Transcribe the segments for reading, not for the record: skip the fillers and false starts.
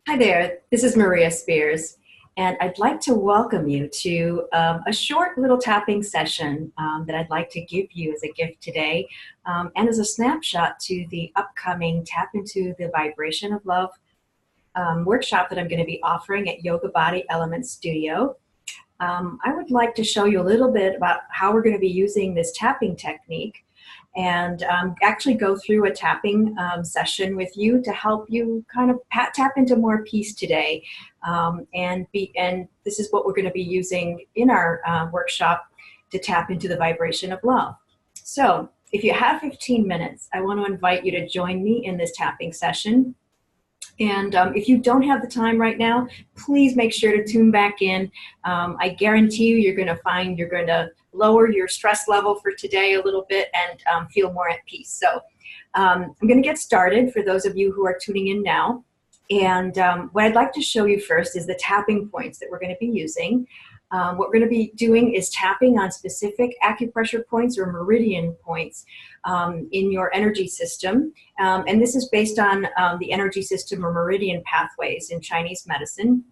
Hi there, this is Maria Spears, and I'd like to welcome you to a short little tapping session that I'd like to give you as a gift today and as a snapshot to the upcoming Tap into the Vibration of Love workshop that I'm going to be offering at Yoga Body Element Studio. I would like to show you a little bit about how we're going to be using this tapping technique and actually go through a tapping session with you to help you kind of tap into more peace today. And this is what we're going to be using in our workshop to tap into the vibration of love. So if you have 15 minutes, I want to invite you to join me in this tapping session. And if you don't have the time right now, please make sure to tune back in. I guarantee you, you're going to lower your stress level for today a little bit and feel more at peace. So I'm going to get started for those of you who are tuning in now. And what I'd like to show you first is the tapping points that we're going to be using. What we're going to be doing is tapping on specific acupressure points or meridian points in your energy system. And this is based on the energy system or meridian pathways in Chinese medicine.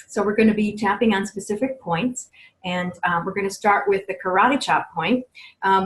So we're going to be tapping on specific points. And we're going to start with the karate chop point,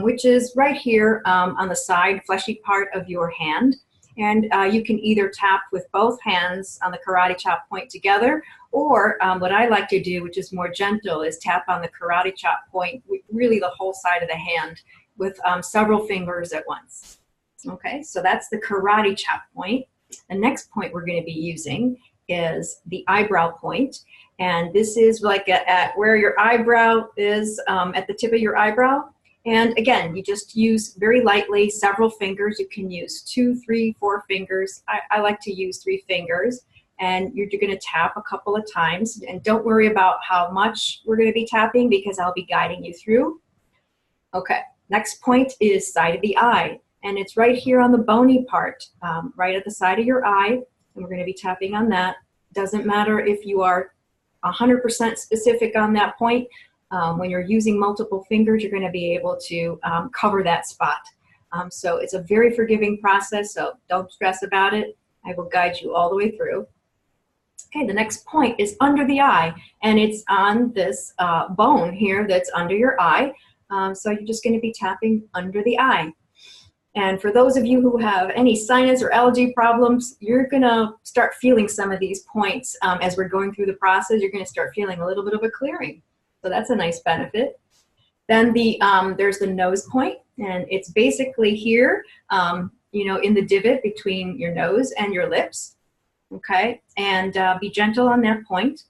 which is right here on the side, fleshy part of your hand. And you can either tap with both hands on the karate chop point together, or what I like to do, which is more gentle, is tap on the karate chop point with really the whole side of the hand with several fingers at once. Okay, so that's the karate chop point. The next point we're going to be using is the eyebrow point. And this is like at where your eyebrow is, at the tip of your eyebrow. And again, you just use very lightly several fingers. You can use 2, 3, 4 fingers. I like to use 3 fingers. And you're going to tap a couple of times. And don't worry about how much we're going to be tapping because I'll be guiding you through. Okay, next point is side of the eye. And it's right here on the bony part, right at the side of your eye. And we're going to be tapping on that. Doesn't matter if you are 100% specific on that point. When you're using multiple fingers, you're going to be able to cover that spot. So it's a very forgiving process, so don't stress about it. I will guide you all the way through. Okay, the next point is under the eye, and it's on this bone here that's under your eye. So you're just going to be tapping under the eye. And for those of you who have any sinus or allergy problems, you're going to start feeling some of these points as we're going through the process. You're going to start feeling a little bit of a clearing. So that's a nice benefit. Then there's the nose point, and it's basically here, in the divot between your nose and your lips. Okay, and be gentle on that point.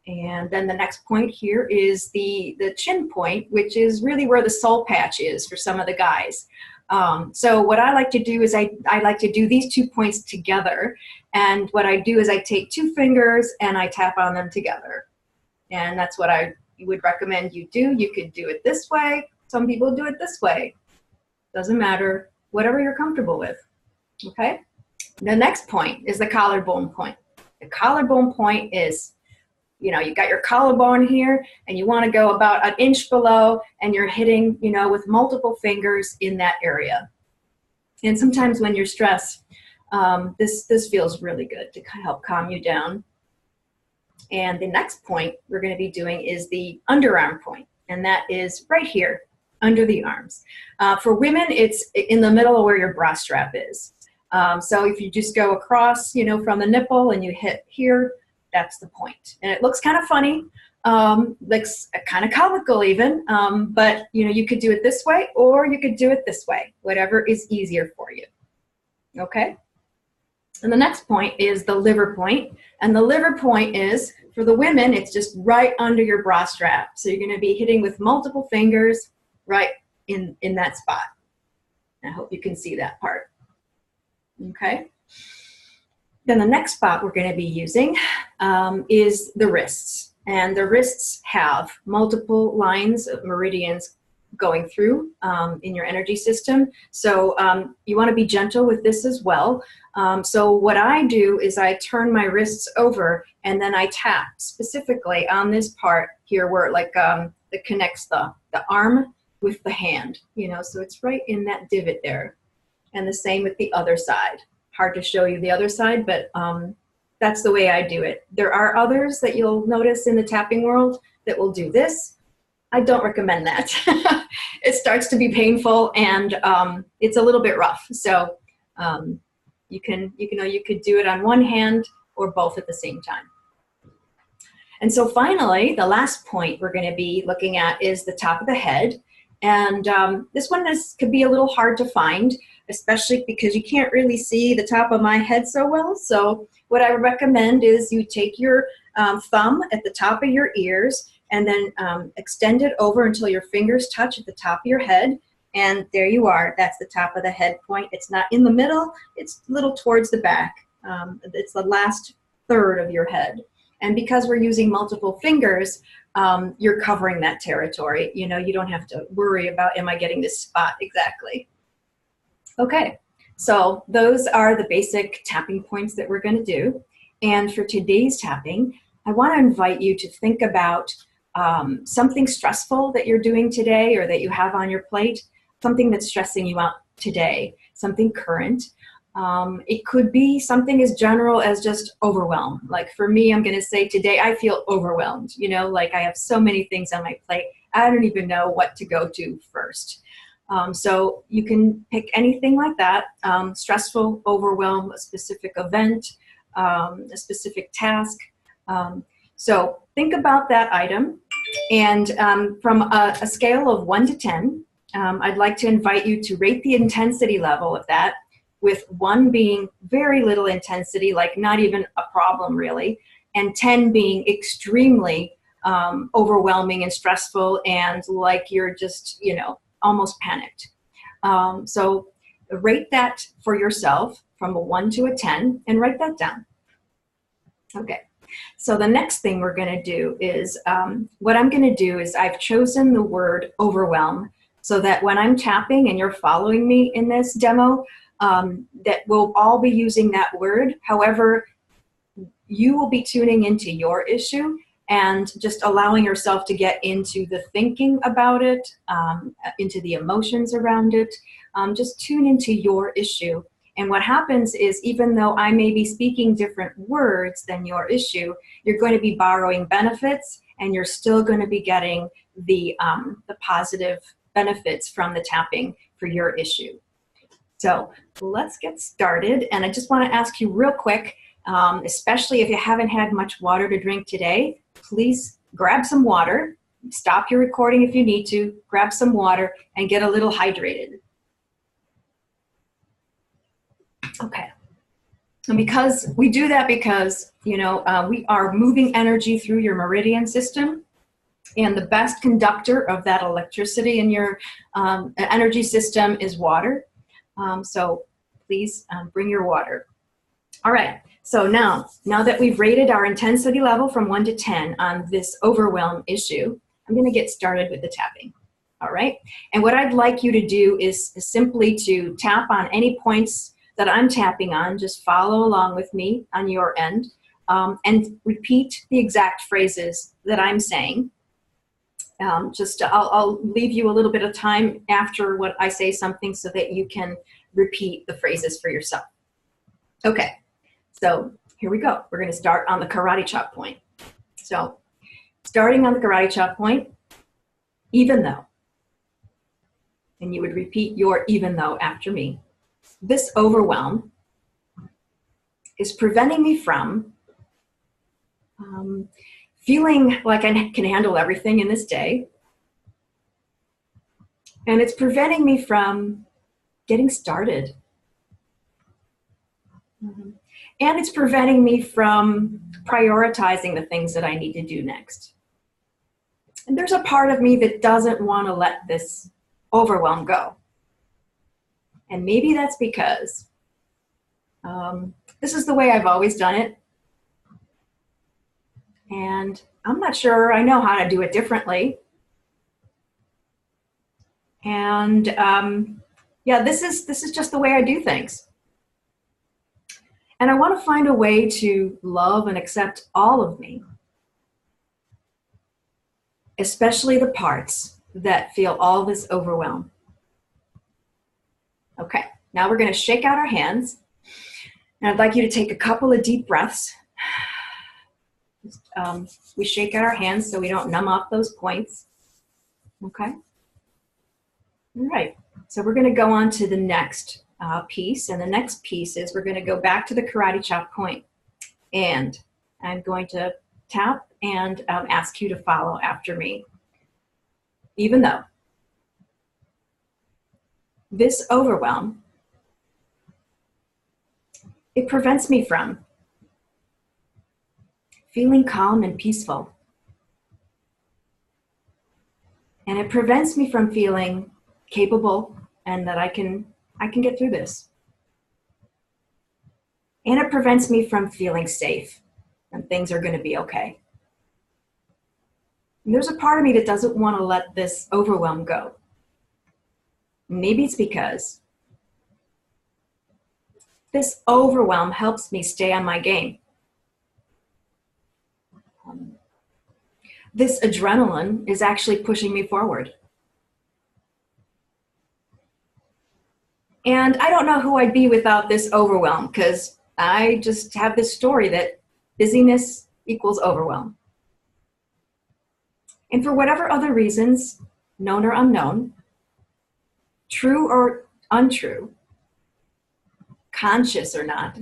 And then the next point here is the chin point, which is really where the soul patch is for some of the guys. So what I like to do is I like to do these 2 points together. And what I do is I take 2 fingers and I tap on them together. And that's what I would recommend you do. You could do it this way. Some people do it this way. Doesn't matter. Whatever you're comfortable with. Okay? The next point is the collarbone point. The collarbone point is, you got your collarbone here, and you want to go about an inch below, and you're hitting, with multiple fingers in that area. And sometimes when you're stressed, this feels really good to help calm you down. And the next point we're going to be doing is the underarm point, and that is right here under the arms. For women, it's in the middle of where your bra strap is. So if you just go across, from the nipple and you hit here, that's the point. And it looks kind of funny, looks kind of comical even, but you could do it this way or you could do it this way, whatever is easier for you. Okay? And the next point is the liver point. And the liver point is, for the women, it's just right under your bra strap. So you're going to be hitting with multiple fingers right in that spot. I hope you can see that part. Okay. Then the next spot we're going to be using is the wrists. And the wrists have multiple lines of meridians going through in your energy system. So you want to be gentle with this as well. So what I do is I turn my wrists over and then I tap specifically on this part here where it connects the arm with the hand, so it's right in that divot there. And the same with the other side. hard to show you the other side, but that's the way I do it. There are others that you'll notice in the tapping world that will do this. I don't recommend that. It starts to be painful, and it's a little bit rough. So you could do it on one hand or both at the same time. And so finally, the last point we're going to be looking at is the top of the head. And this one could be a little hard to find, especially because you can't really see the top of my head so well. So what I would recommend is you take your thumb at the top of your ears and then extend it over until your fingers touch at the top of your head. And there you are. That's the top of the head point. It's not in the middle. It's a little towards the back. It's the last third of your head. And because we're using multiple fingers, you're covering that territory. You know, you don't have to worry about, am I getting this spot exactly? Okay, so those are the basic tapping points that we're going to do. And for today's tapping, I want to invite you to think about something stressful that you're doing today or that you have on your plate, something that's stressing you out today, something current. It could be something as general as just overwhelm. Like for me, I'm going to say today I feel overwhelmed. You know, like I have so many things on my plate. I don't even know what to go to first. So you can pick anything like that, stressful, overwhelm, a specific event, a specific task. So think about that item, and from a scale of 1 to 10, I'd like to invite you to rate the intensity level of that, with 1 being very little intensity, like not even a problem really, and 10 being extremely overwhelming and stressful and like you're just, you know, almost panicked. So rate that for yourself from a 1 to a 10 and write that down. Okay, so the next thing we're going to do is, what I'm going to do is I've chosen the word overwhelm so that when I'm tapping and you're following me in this demo, that we'll all be using that word. However, you will be tuning into your issue and just allowing yourself to get into the thinking about it, into the emotions around it. Just tune into your issue. And what happens is, even though I may be speaking different words than your issue, you're going to be borrowing benefits, and you're still going to be getting the positive benefits from the tapping for your issue. So let's get started. And I just want to ask you real quick, especially if you haven't had much water to drink today, please grab some water, stop your recording if you need to, grab some water and get a little hydrated. Okay. And because we do that because, you know, we are moving energy through your meridian system, and the best conductor of that electricity in your energy system is water. So please bring your water. All right, so now that we've rated our intensity level from 1 to 10 on this overwhelm issue, I'm going to get started with the tapping. All right, and what I'd like you to do is simply to tap on any points that I'm tapping on. Just follow along with me on your end, and repeat the exact phrases that I'm saying. I'll leave you a little bit of time after what I say something so that you can repeat the phrases for yourself. Okay, so here we go. We're going to start on the karate chop point. So starting on the karate chop point, even though, and you would repeat your even though after me. This overwhelm is preventing me from feeling like I can handle everything in this day. And it's preventing me from getting started. And it's preventing me from prioritizing the things that I need to do next. And there's a part of me that doesn't want to let this overwhelm go. And maybe that's because this is the way I've always done it. And I'm not sure I know how to do it differently. And yeah, this is just the way I do things. And I want to find a way to love and accept all of me, especially the parts that feel all this overwhelm. Okay, now we're going to shake out our hands. And I'd like you to take a couple of deep breaths. We shake out our hands so we don't numb off those points. Okay? All right. So we're going to go on to the next piece. And the next piece is we're going to go back to the karate chop point. And I'm going to tap and ask you to follow after me. Even though this overwhelm, it prevents me from feeling calm and peaceful. And it prevents me from feeling capable and that I can get through this. And it prevents me from feeling safe and things are going to be okay. And there's a part of me that doesn't want to let this overwhelm go. Maybe it's because this overwhelm helps me stay on my game. This adrenaline is actually pushing me forward. And I don't know who I'd be without this overwhelm, because I just have this story that busyness equals overwhelm. And for whatever other reasons, known or unknown, true or untrue, conscious or not,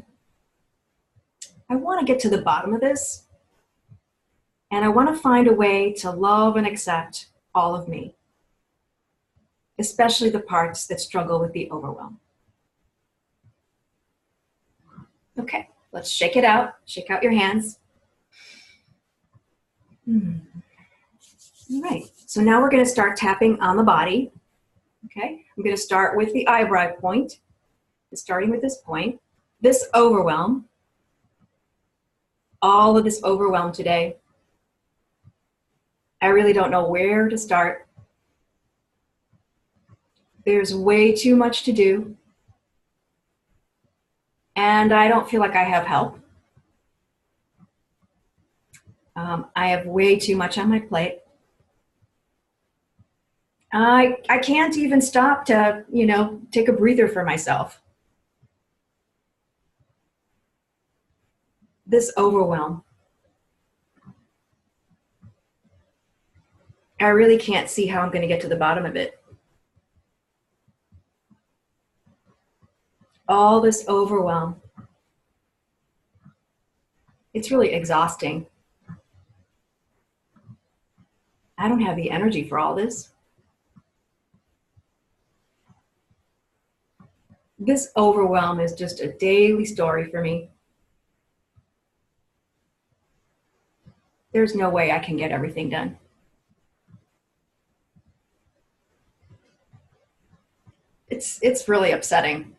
I want to get to the bottom of this. And I want to find a way to love and accept all of me, especially the parts that struggle with the overwhelm. Okay, let's shake it out. Shake out your hands. All right, so now we're going to start tapping on the body. Okay, I'm going to start with the eyebrow point. Starting with this point, this overwhelm, all of this overwhelm today. I really don't know where to start. There's way too much to do. And I don't feel like I have help. I have way too much on my plate. I can't even stop to, take a breather for myself. This overwhelm. I really can't see how I'm going to get to the bottom of it. All this overwhelm. It's really exhausting. I don't have the energy for all this. This overwhelm is just a daily story for me. There's no way I can get everything done. It's really upsetting.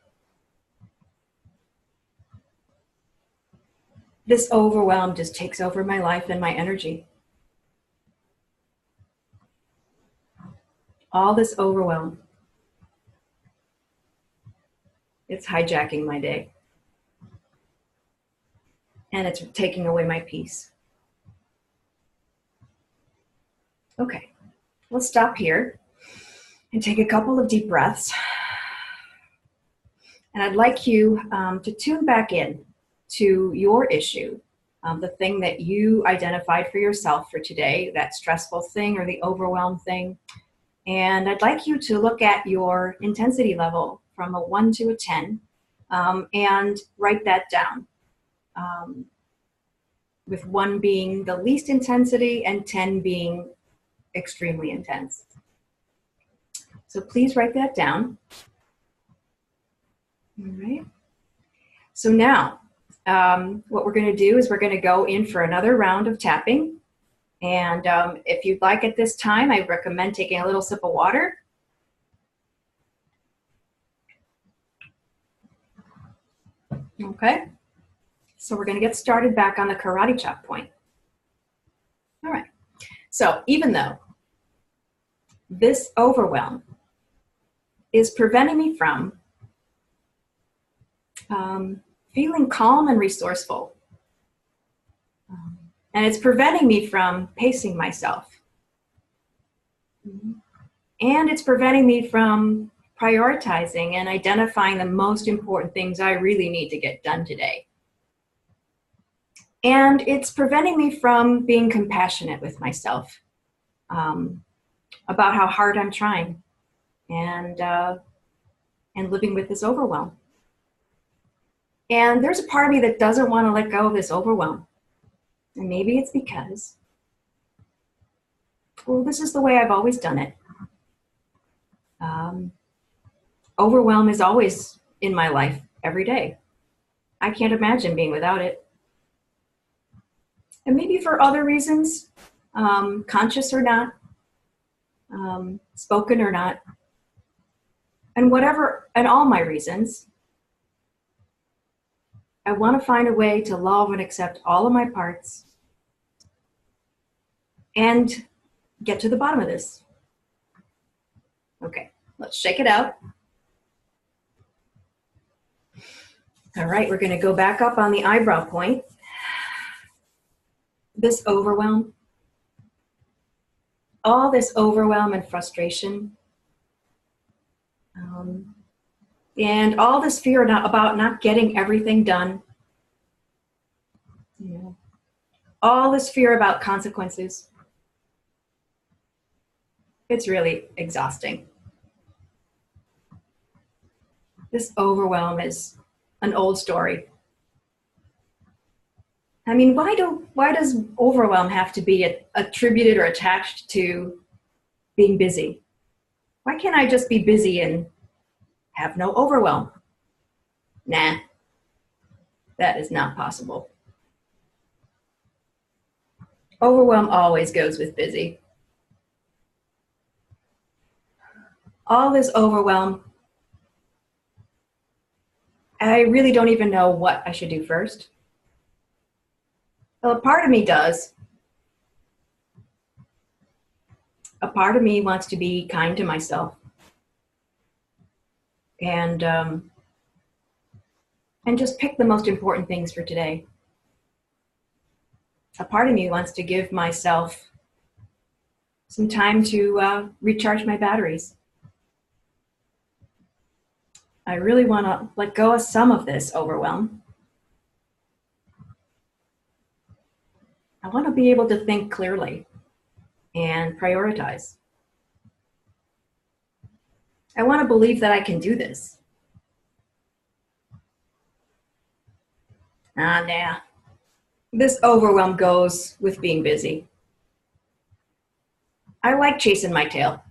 This overwhelm just takes over my life and my energy. All this overwhelm. It's hijacking my day. And it's taking away my peace. Okay, let's stop here and take a couple of deep breaths. And I'd like you to tune back in to your issue, the thing that you identified for yourself for today, that stressful thing or the overwhelmed thing. And I'd like you to look at your intensity level from a 1 to a 10 and write that down, with 1 being the least intensity and 10 being extremely intense. So please write that down. All right. So now, what we're going to do is we're going to go in for another round of tapping. And if you'd like at this time, I recommend taking a little sip of water. Okay. So we're going to get started back on the karate chop point. All right. So even though this overwhelm is preventing me from feeling calm and resourceful, and it's preventing me from pacing myself, and it's preventing me from prioritizing and identifying the most important things I really need to get done today. And it's preventing me from being compassionate with myself about how hard I'm trying and living with this overwhelm. And there's a part of me that doesn't want to let go of this overwhelm. And maybe it's because, well, this is the way I've always done it. Overwhelm is always in my life every day. I can't imagine being without it. And maybe for other reasons, conscious or not, spoken or not, and whatever, and all my reasons, I want to find a way to love and accept all of my parts and get to the bottom of this. Okay, let's shake it out. All right, we're going to go back up on the eyebrow point. This overwhelm, all this overwhelm and frustration, and all this fear about not getting everything done, all this fear about consequences. It's really exhausting. This overwhelm is an old story. I mean, why does overwhelm have to be attributed or attached to being busy? Why can't I just be busy and have no overwhelm? Nah, that is not possible. Overwhelm always goes with busy. All this overwhelm, I really don't even know what I should do first. Well, a part of me does. A part of me wants to be kind to myself and just pick the most important things for today. A part of me wants to give myself some time to recharge my batteries. I really want to let go of some of this overwhelm. I want to be able to think clearly and prioritize. I want to believe that I can do this. Nah. This overwhelm goes with being busy. I like chasing my tail.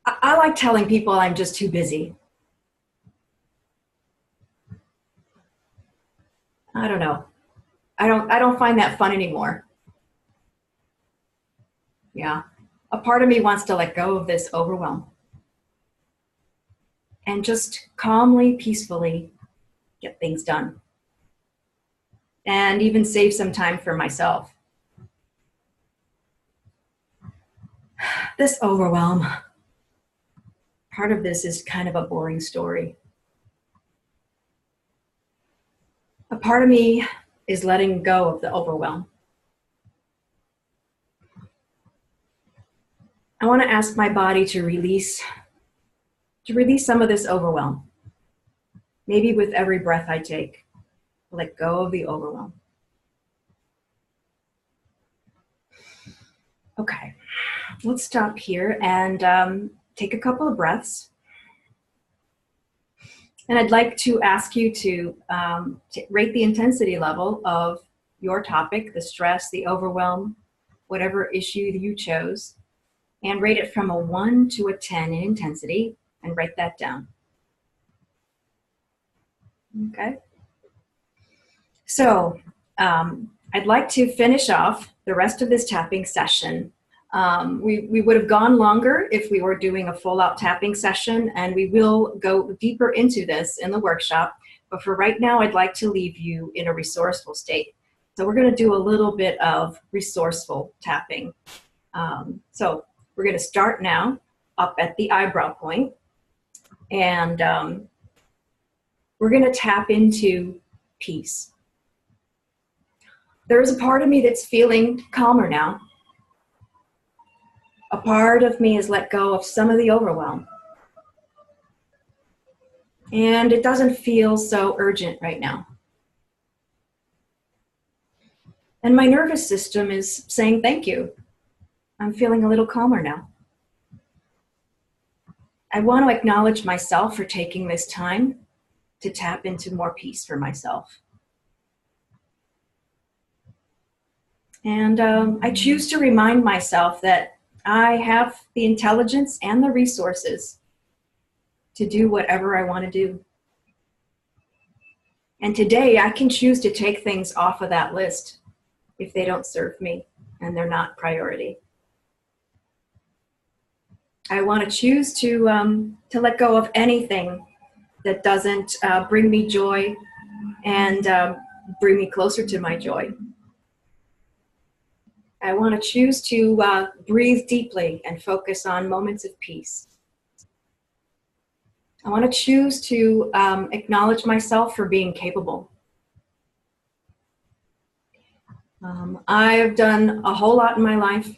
I like telling people I'm just too busy. I don't know. I don't find that fun anymore. Yeah. A part of me wants to let go of this overwhelm and just calmly, peacefully get things done. And even save some time for myself. This overwhelm, part of this is kind of a boring story. A part of me is letting go of the overwhelm. I want to ask my body to release some of this overwhelm. Maybe with every breath I take, let go of the overwhelm. Okay, let's stop here and take a couple of breaths. And I'd like to ask you to rate the intensity level of your topic, the stress, the overwhelm, whatever issue you chose, and rate it from a 1 to a 10 in intensity, and write that down. Okay. So I'd like to finish off the rest of this tapping session. We would have gone longer if we were doing a full-out tapping session, and we will go deeper into this in the workshop. But for right now, I'd like to leave you in a resourceful state. So we're going to do a little bit of resourceful tapping. So we're going to start now up at the eyebrow point, and we're going to tap into peace. There is a part of me that's feeling calmer now. A part of me has let go of some of the overwhelm. And it doesn't feel so urgent right now. And my nervous system is saying thank you. I'm feeling a little calmer now. I want to acknowledge myself for taking this time to tap into more peace for myself. And I choose to remind myself that I have the intelligence and the resources to do whatever I want to do. And today I can choose to take things off of that list if they don't serve me and they're not priority. I want to choose to let go of anything that doesn't bring me joy and bring me closer to my joy. I want to choose to breathe deeply and focus on moments of peace. I want to choose to acknowledge myself for being capable. I've done a whole lot in my life.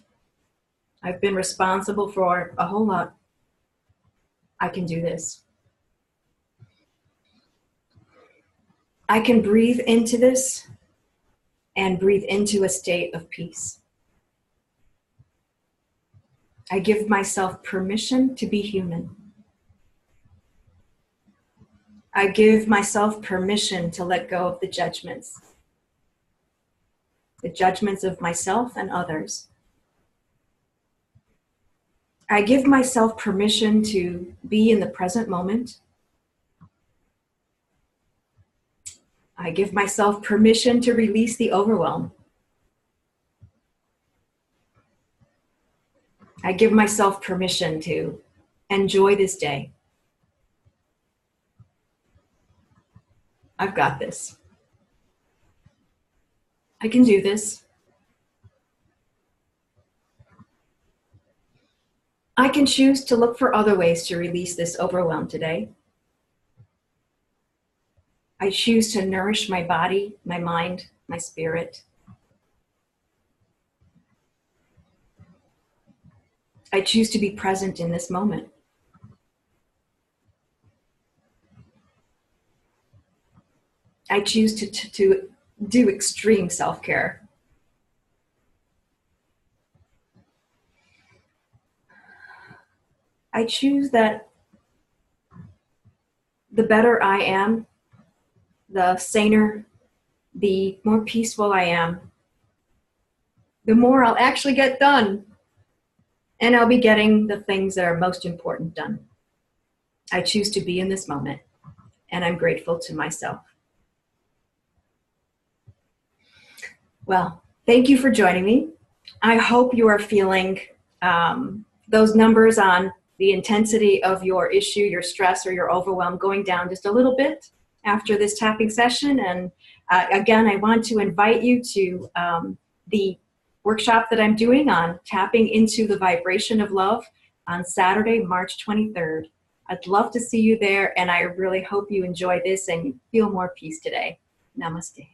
I've been responsible for a whole lot. I can do this. I can breathe into this and breathe into a state of peace. I give myself permission to be human. I give myself permission to let go of the judgments of myself and others. I give myself permission to be in the present moment. I give myself permission to release the overwhelm. I give myself permission to enjoy this day. I've got this. I can do this. I can choose to look for other ways to release this overwhelm today. I choose to nourish my body, my mind, my spirit. I choose to be present in this moment. I choose to do extreme self-care. I choose that the better I am, the saner, the more peaceful I am, the more I'll actually get done. And I'll be getting the things that are most important done. I choose to be in this moment, and I'm grateful to myself. Well, thank you for joining me. I hope you are feeling those numbers on the intensity of your issue, your stress, or your overwhelm going down just a little bit after this tapping session. And again, I want to invite you to the workshop that I'm doing on tapping into the vibration of love on Saturday, March 23rd. I'd love to see you there, and I really hope you enjoy this and feel more peace today. Namaste.